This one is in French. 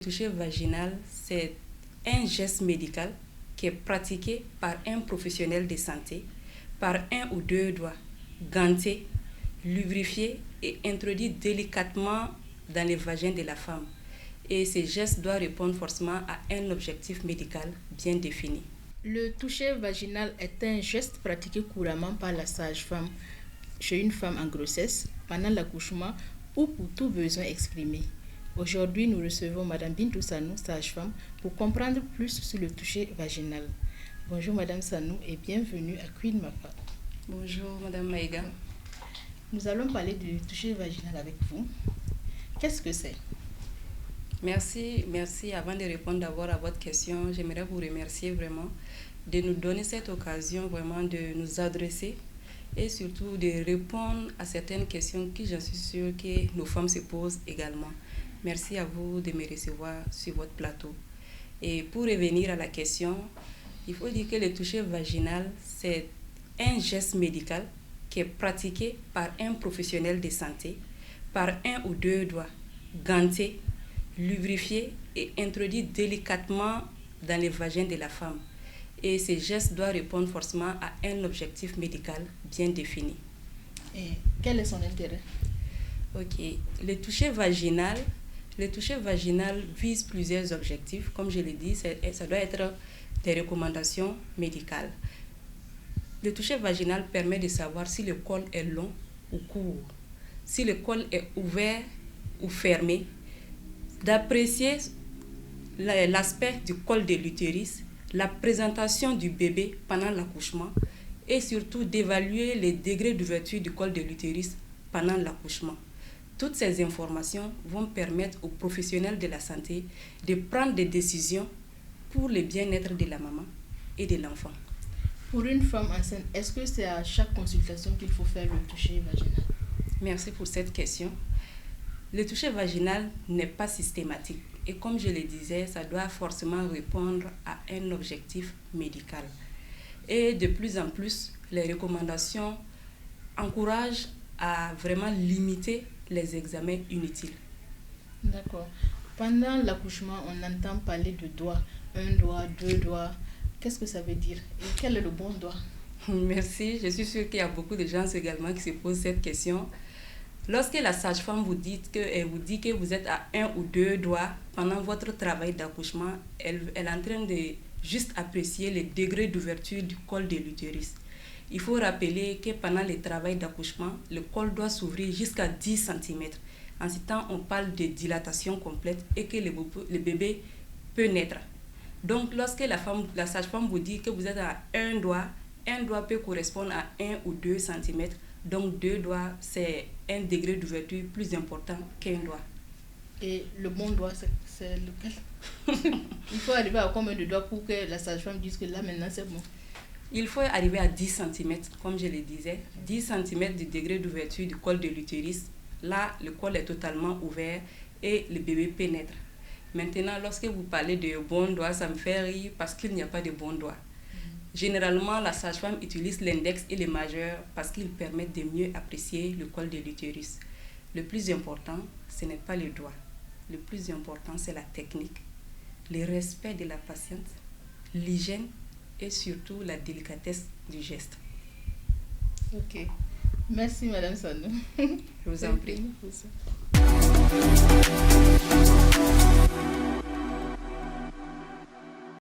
Toucher vaginal, c'est un geste médical qui est pratiqué par un professionnel de santé par un ou deux doigts, gantés, lubrifiés et introduits délicatement dans le vagin de la femme. Et ce geste doit répondre forcément à un objectif médical bien défini. Le toucher vaginal est un geste pratiqué couramment par la sage-femme chez une femme en grossesse, pendant l'accouchement ou pour tout besoin exprimé. Aujourd'hui, nous recevons Madame Bintou Sanou, sage-femme, pour comprendre plus sur le toucher vaginal. Bonjour Madame Sanou et bienvenue à Queen Mapa. Bonjour Madame Maïga. Nous allons parler du toucher vaginal avec vous. Qu'est-ce que c'est? Merci. Avant de répondre d'abord à votre question, j'aimerais vous remercier vraiment de nous donner cette occasion vraiment de nous adresser et surtout de répondre à certaines questions que j'en suis sûre que nos femmes se posent également. Merci à vous de me recevoir sur votre plateau. Et pour revenir à la question, il faut dire que le toucher vaginal, c'est un geste médical qui est pratiqué par un professionnel de santé par un ou deux doigts, gantés, lubrifiés et introduits délicatement dans le vagin de la femme. Et ce geste doit répondre forcément à un objectif médical bien défini. Et quel est son intérêt? Ok. Le toucher vaginal vise plusieurs objectifs. Comme je l'ai dit, ça doit être des recommandations médicales. Le toucher vaginal permet de savoir si le col est long ou court, si le col est ouvert ou fermé, d'apprécier l'aspect du col de l'utérus, la présentation du bébé pendant l'accouchement et surtout d'évaluer les degrés d'ouverture du col de l'utérus pendant l'accouchement. Toutes ces informations vont permettre aux professionnels de la santé de prendre des décisions pour le bien-être de la maman et de l'enfant. Pour une femme enceinte, est-ce que c'est à chaque consultation qu'il faut faire le toucher vaginal? Merci pour cette question. Le toucher vaginal n'est pas systématique et comme je le disais, ça doit forcément répondre à un objectif médical. Et de plus en plus, les recommandations encouragent à vraiment limiter les examens inutiles. D'accord. Pendant l'accouchement, on entend parler de doigts. Un doigt, deux doigts. Qu'est-ce que ça veut dire? Et quel est le bon doigt? Merci. Je suis sûre qu'il y a beaucoup de gens également qui se posent cette question. Lorsque la sage-femme vous dit que vous êtes à un ou deux doigts pendant votre travail d'accouchement, elle est en train de juste apprécier le degré d'ouverture du col de l'utérus. Il faut rappeler que pendant le travail d'accouchement, le col doit s'ouvrir jusqu'à 10 cm. En ce temps, on parle de dilatation complète et que le bébé peut naître. Donc, lorsque la sage-femme vous dit que vous êtes à un doigt peut correspondre à 1 ou 2 cm. Donc, 2 doigts, c'est un degré d'ouverture plus important qu'un doigt. Et le bon doigt, c'est lequel? Il faut arriver à combien de doigts pour que la sage-femme dise que là, maintenant, c'est bon? Il faut arriver à 10 cm, comme je le disais. 10 cm du degré d'ouverture du col de l'utérus. Là, le col est totalement ouvert et le bébé peut naître. Maintenant, lorsque vous parlez de bon doigt, ça me fait rire parce qu'il n'y a pas de bon doigt. Généralement, la sage-femme utilise l'index et le majeur parce qu'ils permettent de mieux apprécier le col de l'utérus. Le plus important, ce n'est pas le doigt. Le plus important, c'est la technique, le respect de la patiente, l'hygiène et surtout la délicatesse du geste. Ok. Merci Madame Sanou. Je vous en prie.